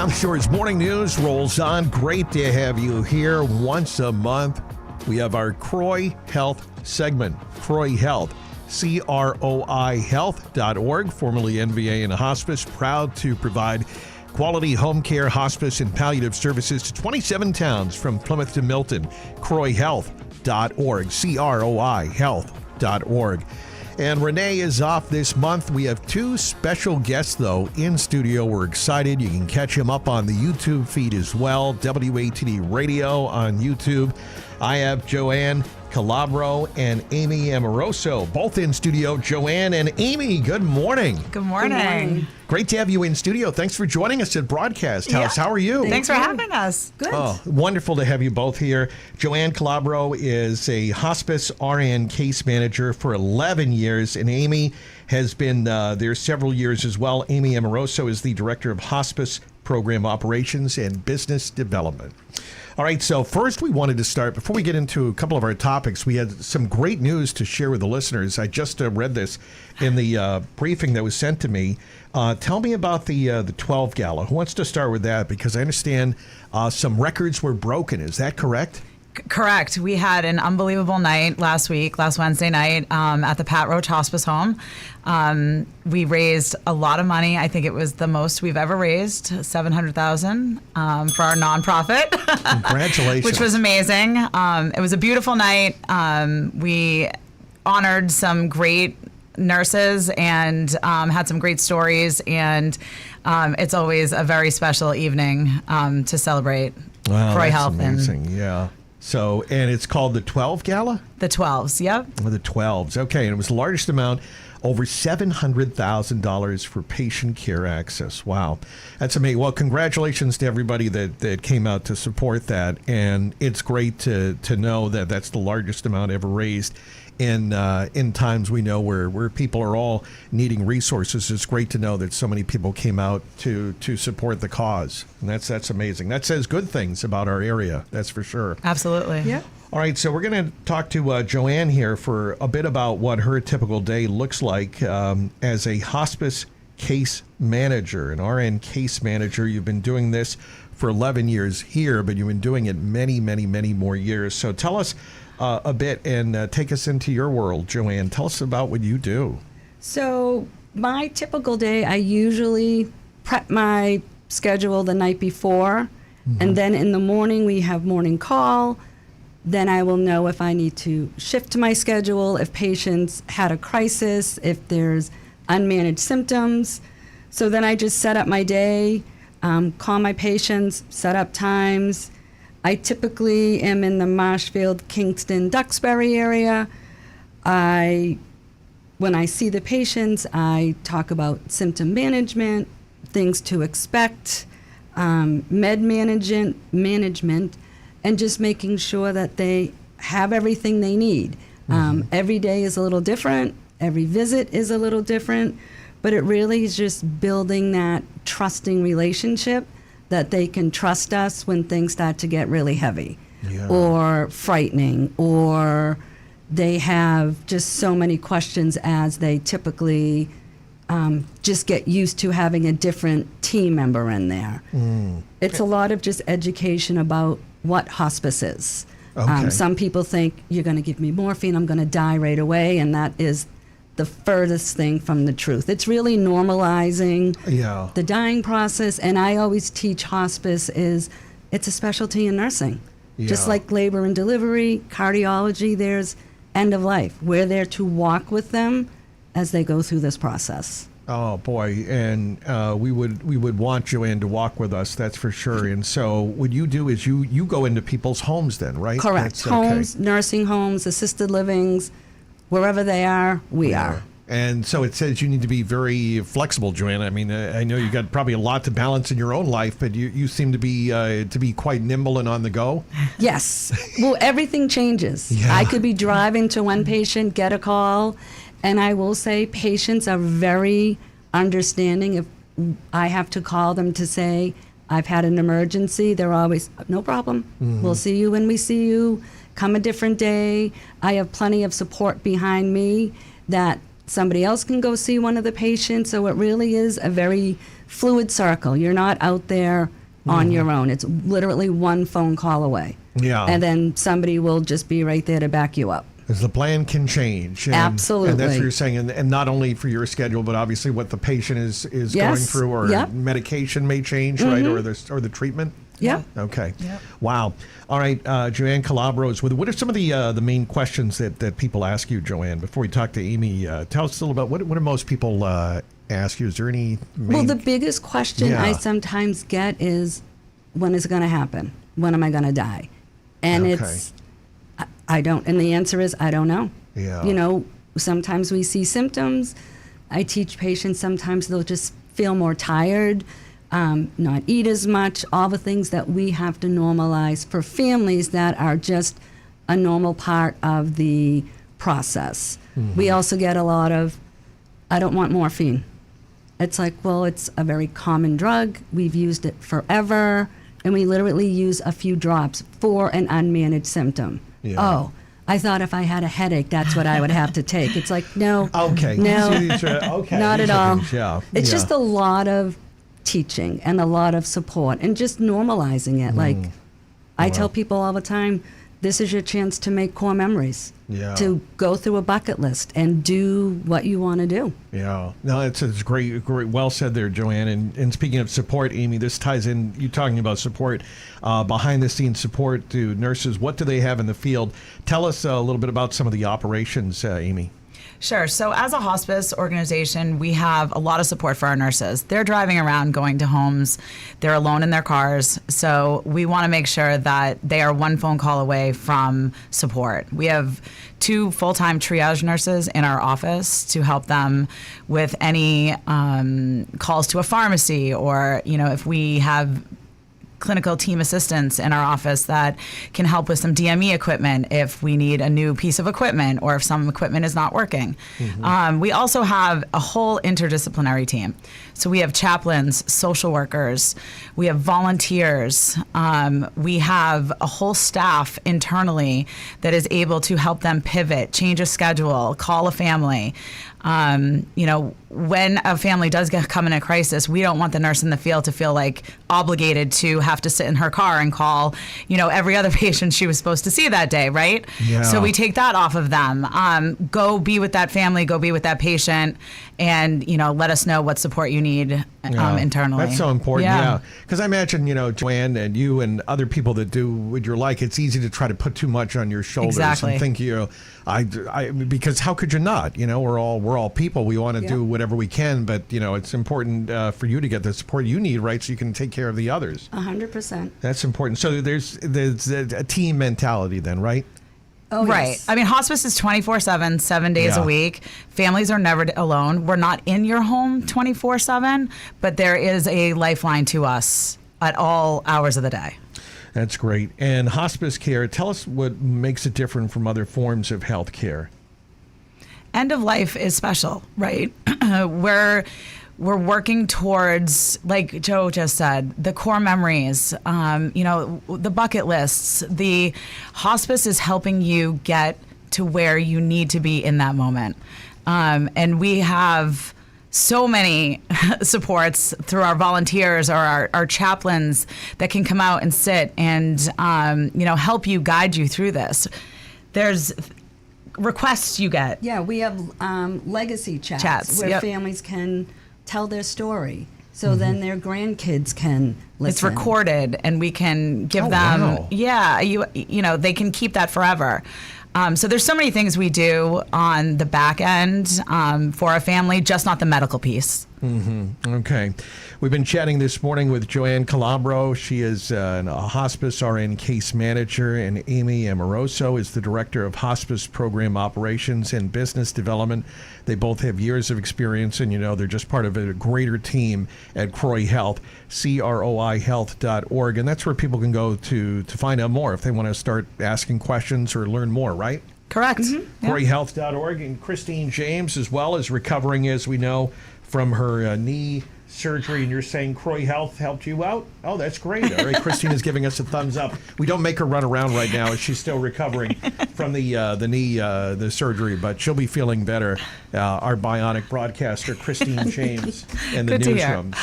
South Shore's Morning News rolls on. Great to have you here once a month. We have our CROI Health segment. CROI Health, CROI Health.org, formerly NVA and Hospice, proud to provide quality home care, hospice, and palliative services to 27 towns from Plymouth to Milton. CROI Health.org, CROI Health.org. And Renee is off this month. We have two special guests, though, in studio. We're excited. You can catch them up on the YouTube feed as well. WATD Radio on YouTube. I have Jo-Anne Calabro and Amy Amoroso, both in studio. Jo-Anne and Amy, good morning. Good morning. Good morning. Great to have you in studio. Thanks for joining us at Broadcast House. Yeah. How are you? Thanks for having us. Good. Oh, wonderful to have you both here. Jo-Anne Calabro is a Hospice RN Case Manager for 11 years, and Amy has been there several years as well. Amy Amoroso is the Director of Hospice Program Operations and Business Development. All right, so first we wanted to start, before we get into a couple of our topics, we had some great news to share with the listeners. I just read this in the briefing that was sent to me. Tell me about the 12 Gala. Who wants to start with that? Because I understand some records were broken. Is that correct? Correct. We had an unbelievable night last Wednesday night, at the Pat Roach Hospice Home. We raised a lot of money. I think it was the most we've ever raised, $700,000 for our nonprofit. Congratulations. Which was amazing. It was a beautiful night. We honored some great nurses and had some great stories, and it's always a very special evening to celebrate CROI Health. Amazing. Yeah. So, and it's called the 12 Gala? The 12s, yep. The 12s. Okay, and it was the largest amount, over $700,000 for patient care access. Wow. That's amazing. Well, congratulations to everybody that came out to support that. And it's great to know that that's the largest amount ever raised in times we know where people are all needing resources. It's great to know that so many people came out to support the cause. And that's amazing. That says good things about our area. That's for sure. Absolutely. Yeah. All right, so we're going to talk to Jo-Anne here for a bit about what her typical day looks like as a hospice case manager, an RN case manager. You've been doing this for 11 years here, but you've been doing it many, many, many more years. So tell us a bit and take us into your world, Jo-Anne. Tell us about what you do. So my typical day, I usually prep my schedule the night before, and then in the morning we have morning call. Then I will know if I need to shift my schedule, if patients had a crisis, if there's unmanaged symptoms. So then I just set up my day, call my patients, set up times. I typically am in the Marshfield, Kingston, Duxbury area. When I see the patients, I talk about symptom management, things to expect, med management, and just making sure that they have everything they need. Every day is a little different. Every visit is a little different. But it really is just building that trusting relationship that they can trust us when things start to get really heavy or frightening, or they have just so many questions as they typically just get used to having a different team member in there. It's a lot of just education about what hospice is. Okay. Some people think you're going to give me morphine, I'm going to die right away, and that is the furthest thing from the truth. It's really normalizing the dying process, and I always teach hospice it's a specialty in nursing. Just like labor and delivery, cardiology, there's end of life. We're there to walk with them as they go through this process. Oh boy, and we would want Jo-Anne to walk with us, that's for sure. And so what you do is you go into people's homes then, right? Correct. Homes, nursing homes, assisted livings, wherever they are, we are. And so it says you need to be very flexible, Jo-Anne. I mean, I know you got probably a lot to balance in your own life, but you seem to be quite nimble and on the go. Yes. Well, everything changes. I could be driving to one patient, get a call, and I will say patients are very understanding. If I have to call them to say, I've had an emergency, they're always, no problem. We'll see you when we see you. Come a different day. I have plenty of support behind me that somebody else can go see one of the patients. So it really is a very fluid circle. You're not out there on your own. It's literally one phone call away. Yeah. And then somebody will just be right there to back you up. Because the plan can change. Absolutely. And that's what you're saying. And not only for your schedule, but obviously what the patient is Yes. going through, or Yep. medication may change, right? Or the treatment. Yeah. Okay. Yep. Wow. All right. Jo-Anne Calabro is with. What are some of the main questions that people ask you, Jo-Anne? Before we talk to Amy, tell us a little about what do most people ask you? Is there any main... Well, the biggest question I sometimes get is, when is it going to happen? When am I going to die? And it's, I don't, and the answer is, I don't know. Yeah. You know, sometimes we see symptoms. I teach patients, sometimes they'll just feel more tired, not eat as much, all the things that we have to normalize for families that are just a normal part of the process. We also get a lot of, I don't want morphine. It's like, well, it's a very common drug. We've used it forever, and we literally use a few drops for an unmanaged symptom. Yeah. Oh, I thought if I had a headache, that's what I would have to take. It's like, no. Okay. No. Okay. Not at all. Things, yeah. It's just a lot of teaching and a lot of support and just normalizing it. Like, I tell people all the time, this is your chance to make core memories. Yeah. To go through a bucket list and do what you want to do. Yeah. No, it's great. Well said there, Jo-Anne. And speaking of support, Amy, this ties in, you talking about support, behind the scenes support to nurses. What do they have in the field? Tell us a little bit about some of the operations, Amy. Sure. So as a hospice organization, we have a lot of support for our nurses. They're driving around, going to homes. They're alone in their cars. So we want to make sure that they are one phone call away from support. We have 2 full-time triage nurses in our office to help them with any calls to a pharmacy, or, you know, if we have clinical team assistants in our office that can help with some DME equipment if we need a new piece of equipment or if some equipment is not working. We also have a whole interdisciplinary team. So we have chaplains, social workers, we have volunteers, we have a whole staff internally that is able to help them pivot, change a schedule, call a family. You know, when a family does come in a crisis, we don't want the nurse in the field to feel like obligated to have to sit in her car and call, you know, every other patient she was supposed to see that day, right? Yeah. So we take that off of them. Go be with that family, go be with that patient, and, you know, let us know what support you need internally. That's so important, yeah. Because I imagine, you know, Jo-Anne and you and other people that do what you're like, it's easy to try to put too much on your shoulders Exactly. and think, you know, because how could you not? You know, we're all people. We want to do whatever we can, but, you know, it's important for you to get the support you need, right, so you can take care of the others. 100%. That's important. So there's a team mentality then, right? Oh, Right. yes. I mean, hospice is 24/7, 7 days a week. Families are never alone. We're not in your home 24/7, but there is a lifeline to us at all hours of the day. That's great. And hospice care, tell us what makes it different from other forms of health care. End of life is special, right? We're working towards, like Joe just said, the core memories, you know, the bucket lists. The hospice is helping you get to where you need to be in that moment. And we have so many supports through our volunteers or our chaplains that can come out and sit and, you know, help you, guide you through this. There's requests you get. Yeah, we have legacy chats where families can tell their story, so then their grandkids can listen. It's recorded, and we can give them. Wow. Yeah, you know, they can keep that forever. So there's so many things we do on the back end for a family, just not the medical piece. Okay. We've been chatting this morning with Jo-Anne Calabro. She is a Hospice RN Case Manager, and Amy Amoroso is the Director of Hospice Program Operations and Business Development. They both have years of experience, and, you know, they're just part of a greater team at CROI Health, CROIHealth.org, and that's where people can go to find out more if they want to start asking questions or learn more, right? Correct. CROIHealth.org. And Christine James, as well, is recovering, as we know, from her knee surgery, and you're saying CROI Health helped you out? Oh, that's great. All right, Christine is giving us a thumbs up. We don't make her run around right now as she's still recovering from the knee the surgery, but she'll be feeling better. Our bionic broadcaster, Christine James, in the Good to newsroom.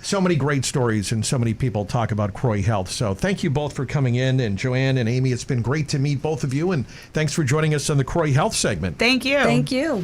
So many great stories, and so many people talk about CROI Health. So thank you both for coming in, and Jo-Anne and Amy, it's been great to meet both of you, and thanks for joining us on the CROI Health segment. Thank you. Thank you.